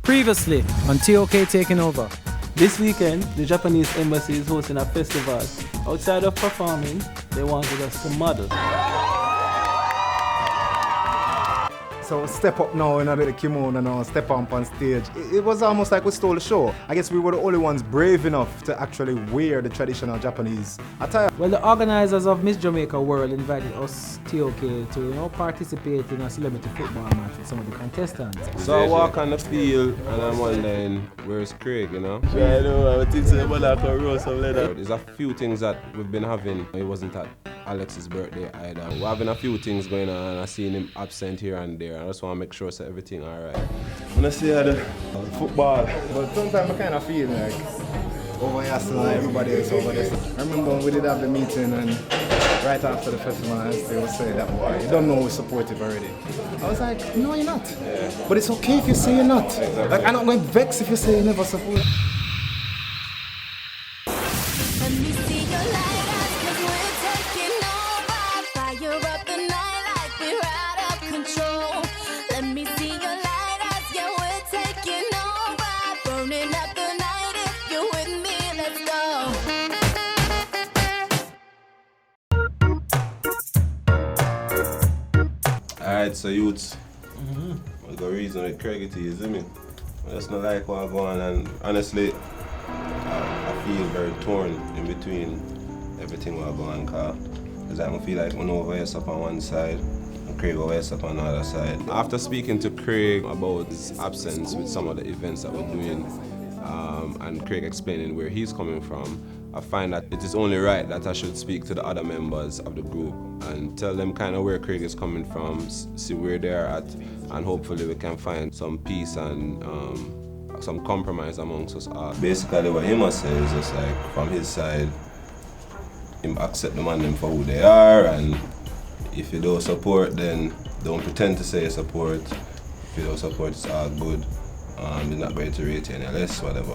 Previously on TOK Taking Over. This weekend, the Japanese embassy is hosting a festival. Outside of performing, they wanted us to model. So step up now in the kimono now, step up on stage. It was almost like we stole the show. I guess we were the only ones brave enough to actually wear the traditional Japanese attire. Well, the organizers of Miss Jamaica World invited us, TOK, to participate in a celebrity football match with some of the contestants. So I walk on the field and I'm wondering, where's Craig, Yeah, I know, I think so, but I can roll some leather. There's a few things that we've been having. It wasn't at Alex's birthday either. We're having a few things going on and I've seen him absent here and there. I just want to make sure that everything alright. When I see the football, But sometimes I kind of feel like over here, so everybody else over there. I remember when we did have the meeting and right after the festival, they would say that, boy, you don't know we're supportive already. I was like, no, you're not. Yeah. But it's okay if you say you're not. Exactly. Like, I'm not going to vex if you say you never support. Let me see your light eyes, 'cause we're taking over. Fire up the night like we're out of control. Let me see your light eyes, yeah, we're taking over. Burning up the night, if you're with me, let's go. Alright, so youths, I got reason with Craigy T, you see me? I just not like what I go on, and honestly, I feel very torn in between everything what I go on, because I feel like I'm over here up on one side and Craig over here up on the other side. After speaking to Craig about his absence with some of the events that we're doing, and Craig explaining where he's coming from, I find that it is only right that I should speak to the other members of the group and tell them kind of where Craig is coming from, see where they're at, and hopefully we can find some peace and some compromise amongst us all. Basically what he must say is just like, from his side, him accept the man them for who they are, and if you don't support, then don't pretend to say you support. If you don't support, it's all good. You're not going to rate any less, whatever.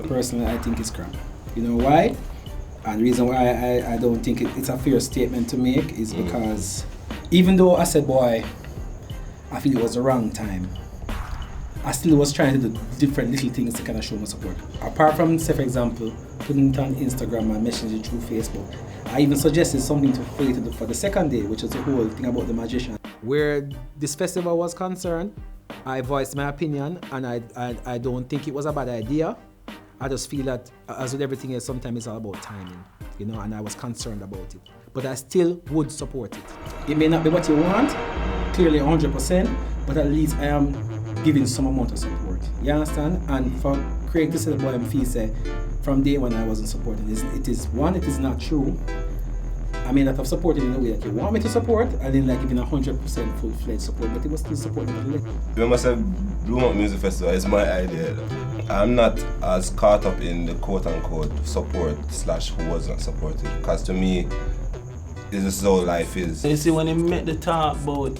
Personally, I think it's crap. You know why? And the reason why I don't think it's a fair statement to make is because even though I said, boy, I feel it was the wrong time, I still was trying to do different little things to kind of show my support. Apart from, say for example, putting it on Instagram and messaging through Facebook, I even suggested something to Faye to do for the second day, which is the whole thing about the magician. Where this festival was concerned, I voiced my opinion, and I don't think it was a bad idea. I just feel that, as with everything else, sometimes it's all about timing, and I was concerned about it. But I still would support it. It may not be what you want, clearly 100%, but at least I am giving some amount of support. You understand? And for Craig to say the boy I'm feel say, from day one I wasn't supporting, it is not true. I may not have supported in a way that you want me to support, and then like giving 100% full-fledged support, but it was still supporting a little. Remember I said Bloom Up Music Festival is my idea. I'm not as caught up in the quote-unquote support / who was not supported, because to me, this is how life is. you see when he met the talk about,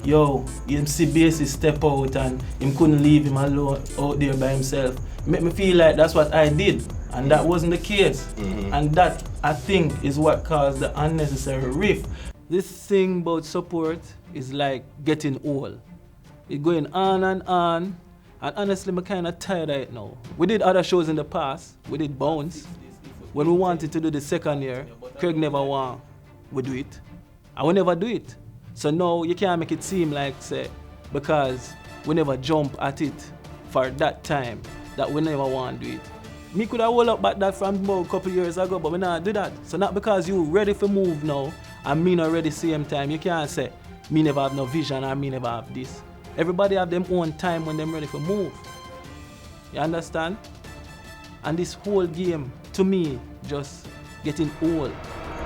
yo, him see Bassy step out and him couldn't leave him alone out there by himself, it made me feel like that's what I did, and that wasn't the case. And that, I think, is what caused the unnecessary rift. This thing about support is like getting old. It's going on, and honestly, I'm kind of tired of it now. We did other shows in the past. We did Bounce. When we wanted to do the second year, Craig never want we do it. And we never do it. So now you can't make it seem like, say, because we never jump at it for that time, that we never want to do it. Me could have hold up back that from about a couple years ago, but we not do that. So not because you ready for move now, and me not ready same time, you can't say, me never have no vision or me never have this. Everybody have them own time when they're ready for move. You understand? And this whole game, to me, just getting old.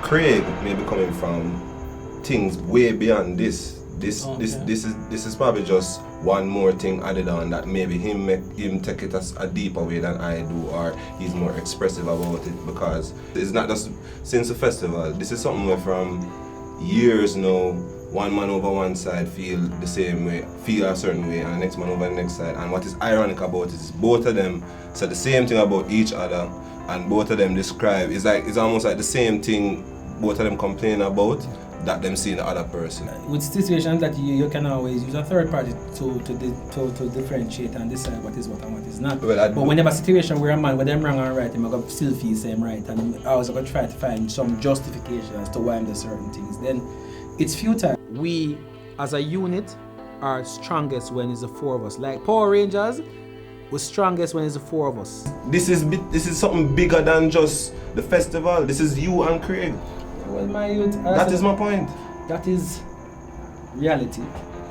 Craig may be coming from things way beyond this. This is probably just one more thing added on that maybe him take it as a deeper way than I do, or he's more expressive about it, because it's not just since the festival. This is something where from years now, one man over one side feel the same way, feel a certain way, and the next man over the next side. And what is ironic about it is both of them said the same thing about each other, and both of them describe, it's almost like the same thing both of them complain about that them seeing the other person. With situations that you can always use a third party to differentiate and decide what is what and what is not. Well, but when you have a situation where a man with them wrong and right, I'm going to still feel same right, and I was going to try to find some justification as to why I'm doing certain things, then it's futile. We as a unit are strongest when it's the four of us. Like Power Rangers, we're strongest when it's the four of us. This is something bigger than just the festival. This is you and Craig. Well, my youth, That is my point. That is reality,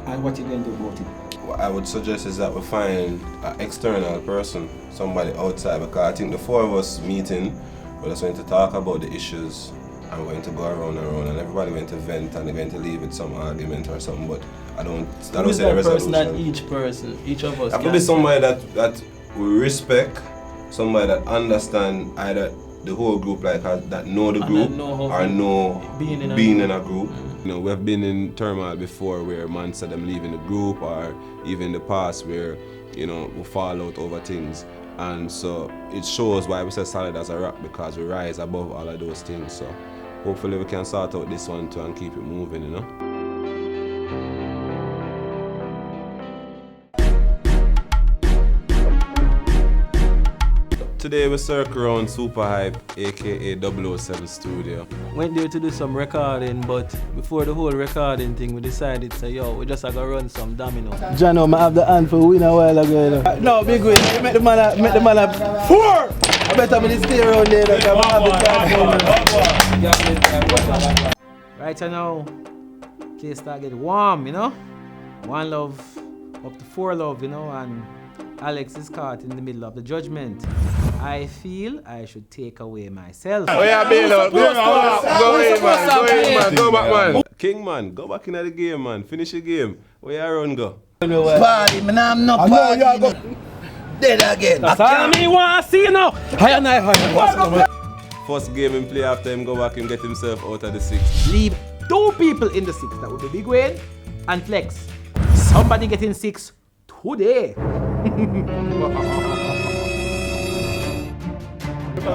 and what you're going to do about it. What I would suggest is that we find an external person, somebody outside, because I think the four of us meeting, we're just going to talk about the issues and we're going to go around and around and everybody going to vent and they're going to leave with some argument or something, but I don't see the resolution. That each of us have to be somebody that we respect, somebody that understand either the whole group, like that know the group or know being in a group. You know, we have been in turmoil before where man said them leaving the group, or even in the past where, you know, we fall out over things. And so it shows why we say solid as a rock, because we rise above all of those things. So hopefully we can sort out this one too and keep it moving, you know. Today we circle around Super Hype, aka 007 Studio. Went there to do some recording, but before the whole recording thing, we decided to say, yo, we just have to run some domino. Jano, I have the hand for win a while ago. No, big win. Make the man a 4! I better be stay around there. Right now, place start get warm, you know. One love up to 4 love, you know, and Alex is caught in the middle of the judgment. I feel I should take away myself. Oh yeah, Bill, go back, man. King, man, go back into the game, man. Finish the game. Where you run, go? Party, man, I'm not party. Dead again. That's all me want to see now. First game in play after him go back and get himself out of the 6. Leave 2 people in the 6. That would be Big Wayne and Flexx. Somebody getting 6 today.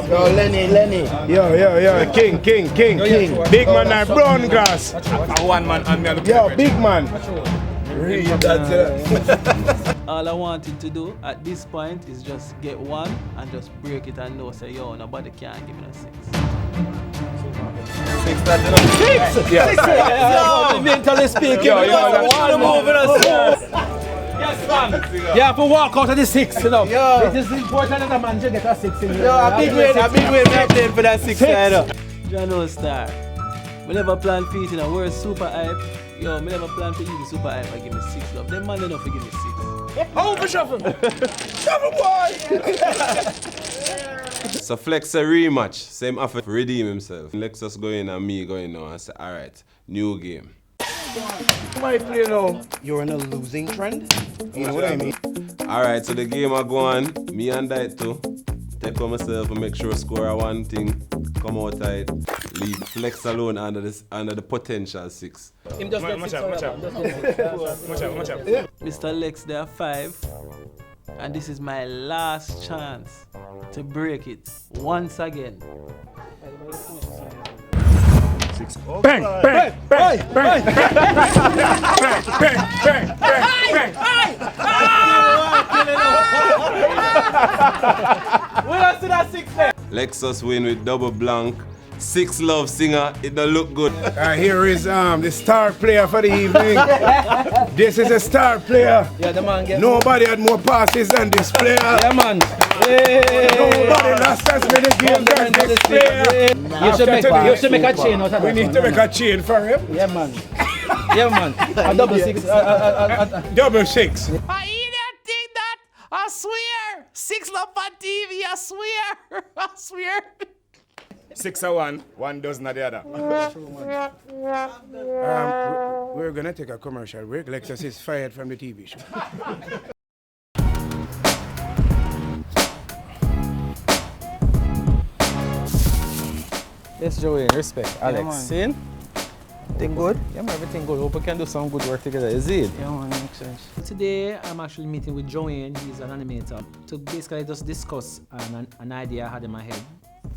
Yo, Lenny. Yo, King. Big man and brown grass. One man and me. Yo, big man. All I wanted to do at this point is just get one and just break it and know, say, yo, nobody can give me a 6. 6 that 6! Yo, mentally speaking, you want to move in a 6. Yes, man. You have to walk out of the 6, you know. It is important that a man should get a 6 in here. Yo, a big way, I'm playing for that 6 side. Jano Star. We never plan feet in a word super hype. Yo, me never plan to even super hype and give me 6 love. Them man enough to give me 6. Oh, for shuffle! Shuffle, boy! So Flexx a rematch. Same offer to redeem himself. Lexus going and me going now and say, alright, new game. My play now. You're in a losing trend. You know what I mean? Alright, so the game I go on, me and that too. Take on myself and make sure score a one thing, come out tight, leave Flexx alone under the potential 6. Him just get 6 much up. Mr. Lex, there are 5. And this is my last chance to break it once again. Bang! We don't see that 6 there. Lexus win with double blank. 6 love singer, it don't look good. Here is the star player for the evening. This is a star player. Yeah, the man gets. Nobody had more passes than this player. Yeah, man. Nobody lost as many games than this player. You should make a chain out of that. We need to make a chain for him. Yeah, man. Yeah, man. A double 6. Double 6. I idiot think that. I swear. 6 love on TV. I swear. 6 or 1, 1 dozen of the other. We're gonna take a commercial break. Lexus is fired from the TV show. Yes, Joey, respect. Alex, man. Everything good? Yeah, man, everything good. Hope we can do some good work together. Is it? Yeah, man, makes sense. Today, I'm actually meeting with Joanne. He's an animator to basically just discuss an idea I had in my head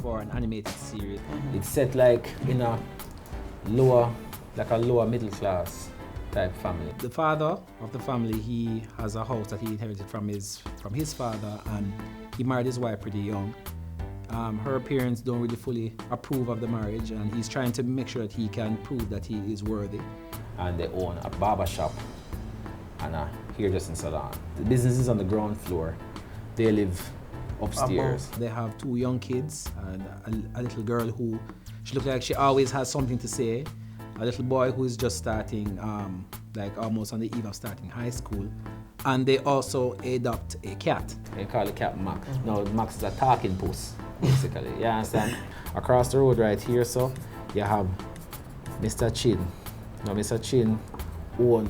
for an animated series. It's set like in a lower middle class type family. The father of the family, he has a house that he inherited from his father, and he married his wife pretty young. Her parents don't really fully approve of the marriage, and he's trying to make sure that he can prove that he is worthy. And they own a barber shop and a hairdressing salon. The business is on the ground floor. They live upstairs. They have 2 young kids and a little girl who, she looks like she always has something to say. A little boy who is just starting, like almost on the eve of starting high school. And they also adopt a cat. They call the cat Max. Now Max is a talking puss, basically. You understand? Across the road right here, so you have Mr. Chin. Now Mr. Chin owns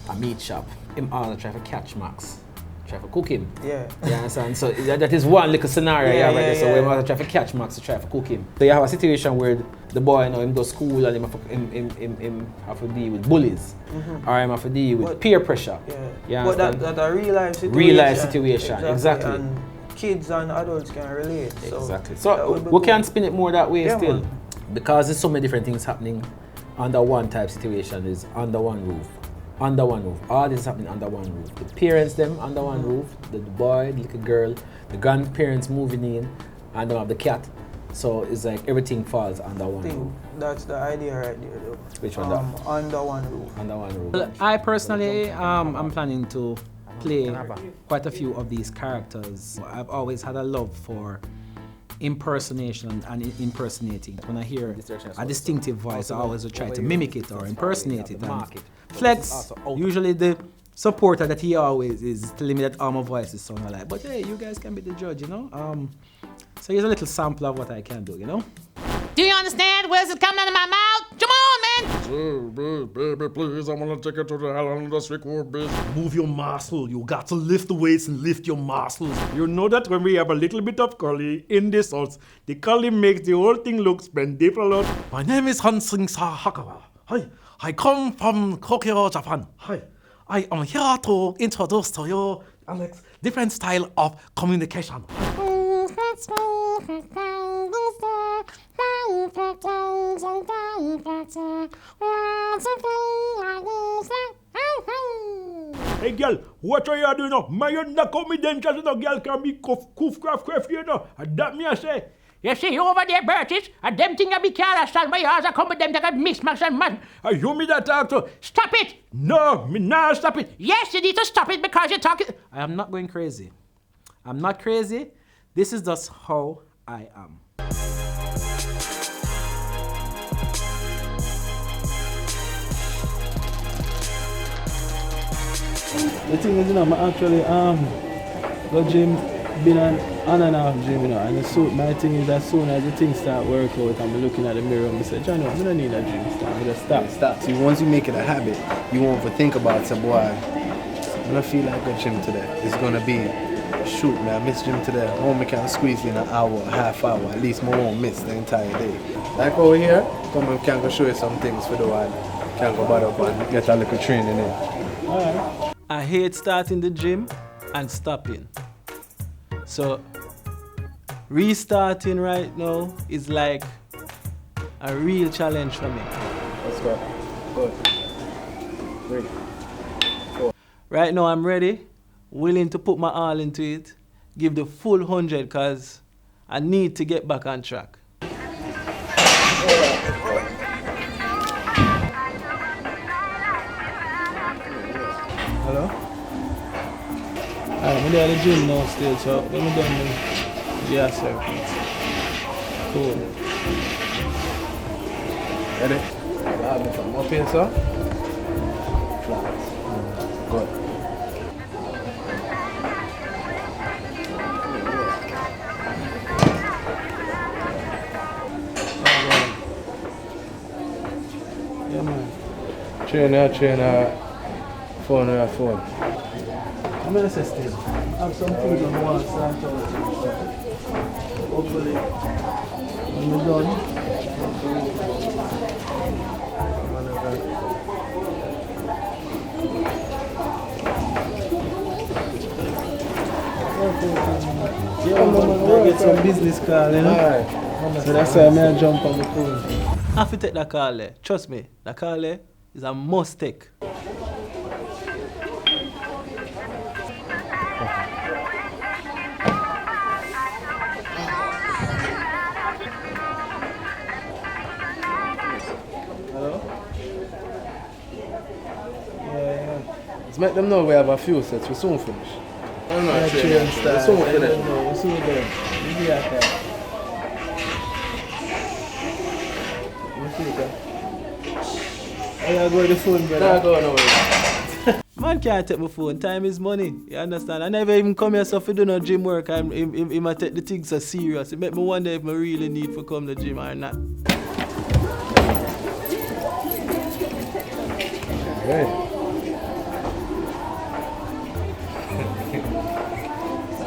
a meat shop. Him all try to catch Max. Try to cook him. Yeah. You understand? So that is one little scenario right there. So we must try to catch Max to try to cook him. So you have a situation where the boy, him go school and him have to deal with bullies. Or him have to deal with peer pressure. Yeah. But that's a real life situation. Real life situation, exactly. And kids and adults can relate. Exactly. So we can spin it more that way still. Man. Because there's so many different things happening under one type situation is under one roof. Under one roof. All this is happening under one roof. The parents them under one roof, the boy, the little girl, the grandparents moving in, and they have the cat. So it's like everything falls under one roof. That's the idea right there though. Which one that? Under one roof. Under one roof. Well, I personally I'm planning to play quite a few of these characters. I've always had a love for impersonation and impersonating. When I hear a distinctive voice, I always try to mimic it or impersonate it. And Flexx, usually the supporter that he always is telling me that all my voices sound alike. But hey, you guys can be the judge, you know? So here's a little sample of what I can do, you know? Do you understand? Where's it coming out of my mouth? Come on, man! Baby, please, I want to take it to the Island District Court, bitch. Move your muscle. You got to lift the weights and lift your muscles. You know that when we have a little bit of curly in this house, the curly makes the whole thing look splendid. My name is Hansing Sahakawa. Hi, I come from Tokyo, Japan. Hi, I am here to introduce to you, Alex, different style of communication. Hey girl, what are you doing now? My not come then because no girl can be craft, you know. And that me I say. You see over there, Bertis, and them thing I be careless, stand by yours, I come with them, they got mix, match, and man. Are you me that talk to? Stop it! No, me not stop it. Yes, you need to stop it because you're talking. I am not going crazy. I'm not crazy. This is just how I am. The thing is, you know, I actually go gym, been on and off gym, you know, and so my thing is as soon as the things start working out, I'm looking at the mirror and I say, Johnny, I don't need a gym start, I just stop. See, once you make it a habit, you won't think about it, boy, I don't feel like a gym today. It's gonna be, shoot, man, I miss gym today. Home I can squeeze in an hour, a half hour, at least I won't miss the entire day. Like over here, come and can go show you some things for the while. Can go bad up and get a little training in. Alright. I hate starting the gym and stopping. So restarting right now is like a real challenge for me. Let's go. Good. 3, 4. Right now I'm ready, willing to put my all into it, give the full 100 because I need to get back on track. Hello? Alright, I'm at the gym now still, so let me done the gear circuit. Cool. Ready? I'll be from up here, sir. Flat. Good. Yeah, man. Trainer. Phone. I'm gonna say still. I have some things on the wall start out. Hopefully, when we're done, I get some business call, you know? So that's why I jump on the phone. I have to take that call there. Trust me, that call there is a must take. Let's make them know we have a few sets. We soon finish. I'm not sure. We soon finish. We soon done. We be at that. I go to the phone, brother. Nah, go nowhere. Man can't take my phone. Time is money. You understand? I never even come here so to do no gym work. I might take the things so serious. It make me wonder if I really need to come to the gym or not. Right.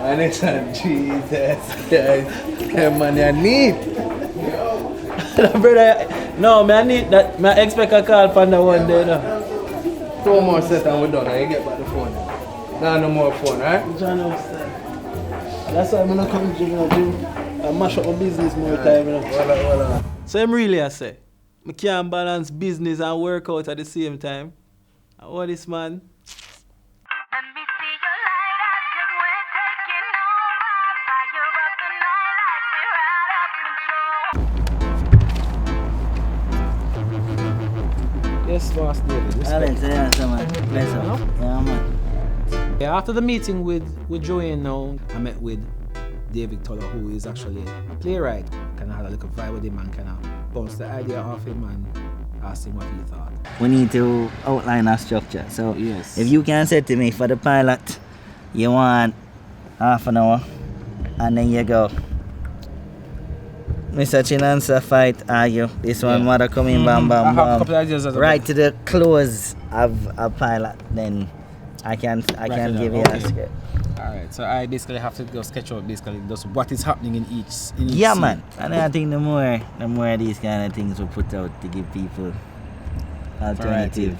And it's a Jesus Christ. Man, you're neat. Brother, no, I need that. I expect a call from the one day. No. 2 more sets and we're done. And you get back the phone. Nah, no more phone, right? John understand. That's why I'm not coming to the gym. I mash up my business more time. You know? Voila. So I'm really I say, I can't balance business and workout at the same time. And what this man? Yes, boss David. Alex, yeah, so man. Bless up. Yeah, man. Yeah, after the meeting with Joanne now, I met with David Toller, who is actually a playwright. Kind of had a little vibe with him and kind of bounced the idea off him and asked him what he thought. We need to outline our structure. So yes. If you can say to me for the pilot, you want half an hour and then you go Mr. Chinansa fight, argue. This one mother coming bam bam I have a bam. couple of ideas as well. Right to the close of a pilot, then I can give you a script. Alright, so I basically have to go sketch out basically just what is happening in each Yeah scene. man. And I think the more these kind of things we put out to give people alternative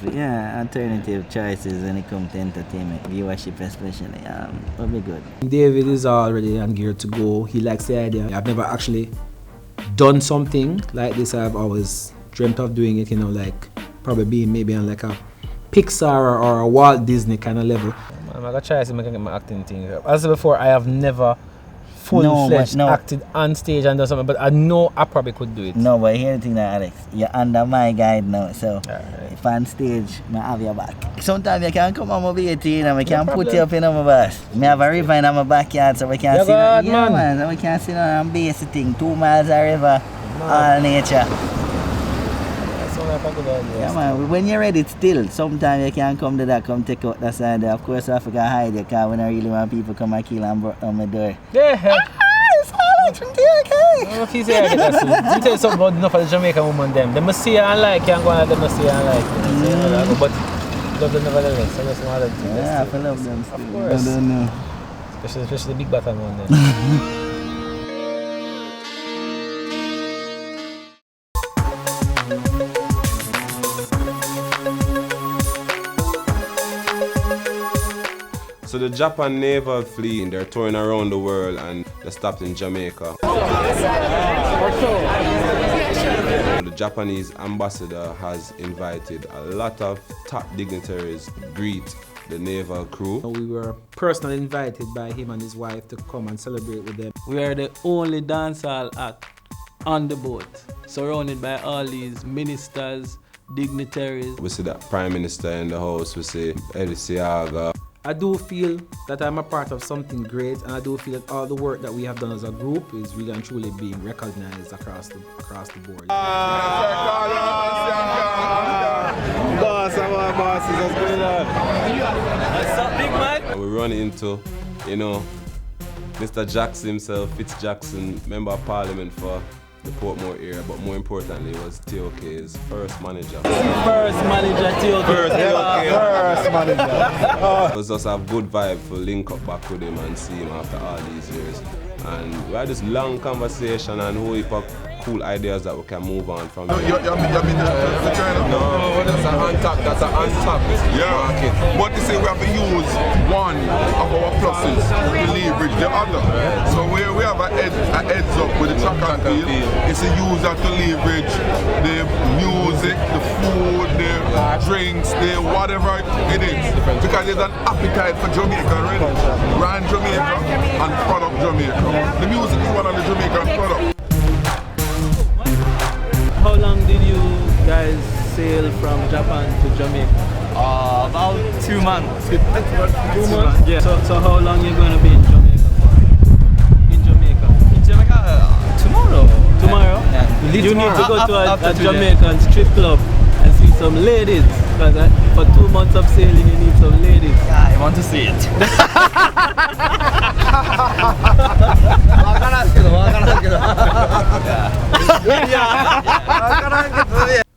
choices when it comes to entertainment, viewership especially, will be good. David is already on gear to go. He likes the idea. I've never actually done something like this. I've always dreamt of doing it, like probably being maybe on like a Pixar or a Walt Disney kind of level. I'm gonna try to see if I can get my acting thing. As I said before, I have never full-fledged acted on stage and done something, but I know I probably could do it. No, but here's the thing now, Alex. You're under my guide now, so if on stage, I have your back. Sometimes you can come on my BT and I can put you up in my bus. I have a river in my backyard so we can sit down. So we can sit down and base the thing. 2 miles of river, all nature. Yeah, man, when you're ready still, sometimes you can come to that, come take out that side there. Of course, I forgot to hide your car when I really want people come and kill and broke on my door. Yeah. It's Alex from TOK. If you say I get that soon. Let me tell you something about enough of the Jamaican woman them. They must see you and like you and go on them must see you and like you. But love them nevertheless. So that's one of the things. Yeah, I love them still. Of course. I don't know. Especially the big bottom one then. So the Japan naval fleet, they're touring around the world and they stopped in Jamaica. The Japanese ambassador has invited a lot of top dignitaries to greet the naval crew. We were personally invited by him and his wife to come and celebrate with them. We are the only dancehall act on the boat, surrounded by all these ministers, dignitaries. We see that Prime Minister in the house, we see Eddie Siaga. I do feel that I'm a part of something great, and I do feel that all the work that we have done as a group is really and truly being recognized across the board. And we run into, Mr. Jackson himself, Fitz Jackson, Member of Parliament for the Portmore area, but more importantly was TOK's first manager. First manager, TOK. First manager. It was just a good vibe for link up back with him and see him after all these years. And we had this long conversation and whole heap of cool ideas that we can move on from. You mean the China? No, that's an untapped market. But you see, we have to use one of our pluses to leverage the other. So we have a heads up with the track and field. It's a user to leverage the music, the food, the drinks, the whatever it is. Because there's an appetite for Jamaica already. Brand Jamaica and product Jamaica. The music is one of the Jamaican products. How long did you guys sail from Japan to Jamaica? About 2 months. 2 months? Yeah. So how long you going to be in Jamaica for? In Jamaica? Tomorrow. Tomorrow? Yeah. You need to go to a today. Jamaican strip club and see some ladies. Because for 2 months of sailing you need some ladies. Yeah, I want to see it.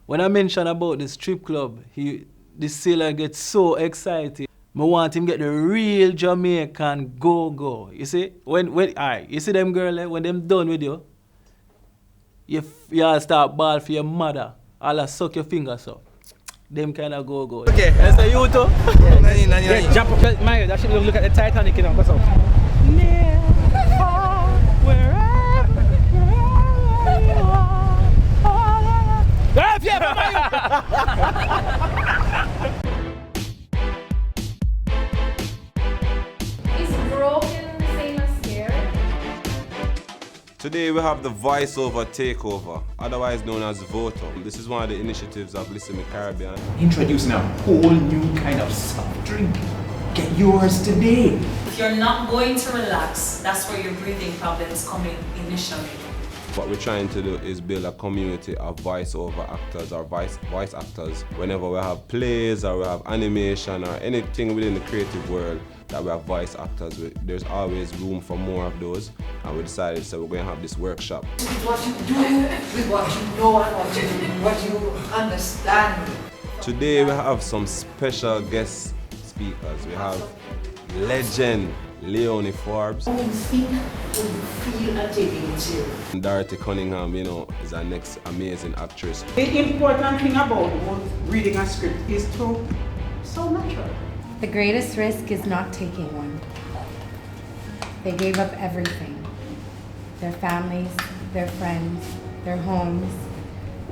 When I mentioned about the strip club, the sailor gets so excited. I want him get the real Jamaican go-go. You see, alright, you see them girl, when them done with you, you all start ball for your mother. All suck your fingers up. Them kind of go-go. Okay. That's a you too? Yeah, Jump up, Mario, that should look at the Titanic, you know, what's up? Is broken the same as scared? Today we have the voiceover takeover, otherwise known as Voto. This is one of the initiatives of Listen Me Caribbean. Introducing a whole new kind of soft drink. Get yours today. If you're not going to relax, that's where your breathing problems come in initially. What we're trying to do is build a community of voiceover actors or voice actors. Whenever we have plays or we have animation or anything within the creative world that we have voice actors with, there's always room for more of those. And we decided, so we're going to have this workshop. What you do, with what you know and what you understand. Today we have some special guest speakers. We have legend Leonie Forbes. How you think, how you feel and taking it serious. Dorothy Cunningham, you know, is our next amazing actress. The important thing about reading a script is to so natural. The greatest risk is not taking one. They gave up everything. Their families, their friends, their homes,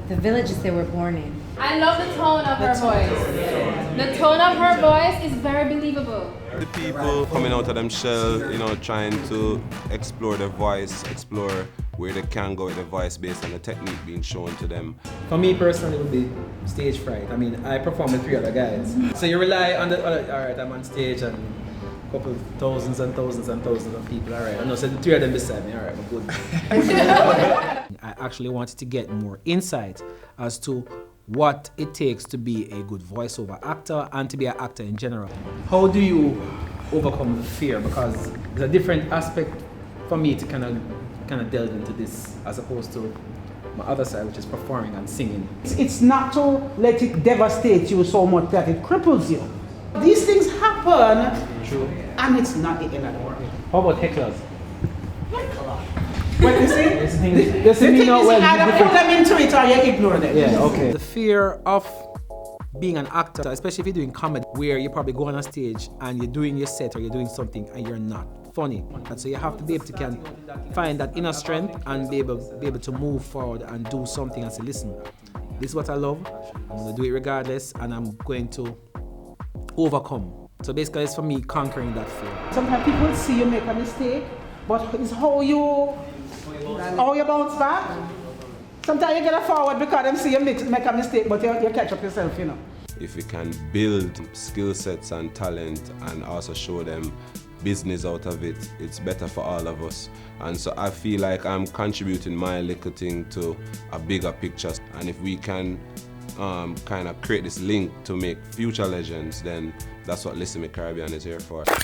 the villages they were born in. I love the tone of her voice. The tone of her voice is very believable. The people coming out of them shell, you know, trying to explore their voice, explore where they can go with their voice based on the technique being shown to them. For me personally, it would be stage fright. I mean, I perform with 3 other guys. So you rely on alright, I'm on stage and a couple thousands and thousands and thousands of people, alright. I know, so the 3 of them beside me, alright, I'm good. I actually wanted to get more insight as to what it takes to be a good voiceover actor and to be an actor in general. How do you overcome the fear? Because there's a different aspect for me to kind of delve into this as opposed to my other side, which is performing and singing. It's not to let it devastate you so much that it cripples you. These things happen. True. And it's not the end of the world. How about hecklers? Well, you see, the thing is either put them into it or you ignore them. Yeah, okay. The fear of being an actor, especially if you're doing comedy, where you probably go on a stage and you're doing your set or you're doing something and you're not funny. And so you have to be able to find that inner strength and be able to move forward and do something and say, listen, this is what I love, I'm going to do it regardless and I'm going to overcome. So basically it's for me conquering that fear. Sometimes people see you make a mistake, but it's how you bounce back. Sometimes you get a forward because them see you make a mistake, but you catch up yourself, you know. If we can build skill sets and talent and also show them business out of it, it's better for all of us. And so I feel like I'm contributing my little thing to a bigger picture. And if we can kind of create this link to make future legends, then that's what Listen Me Caribbean is here for. Put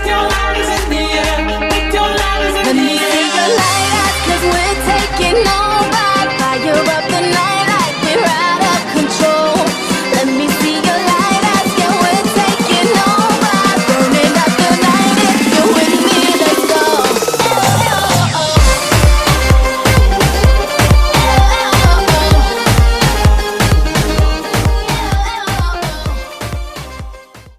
your lives in the air, put your lives in the air. Let me see your light out, 'cause we're taking on.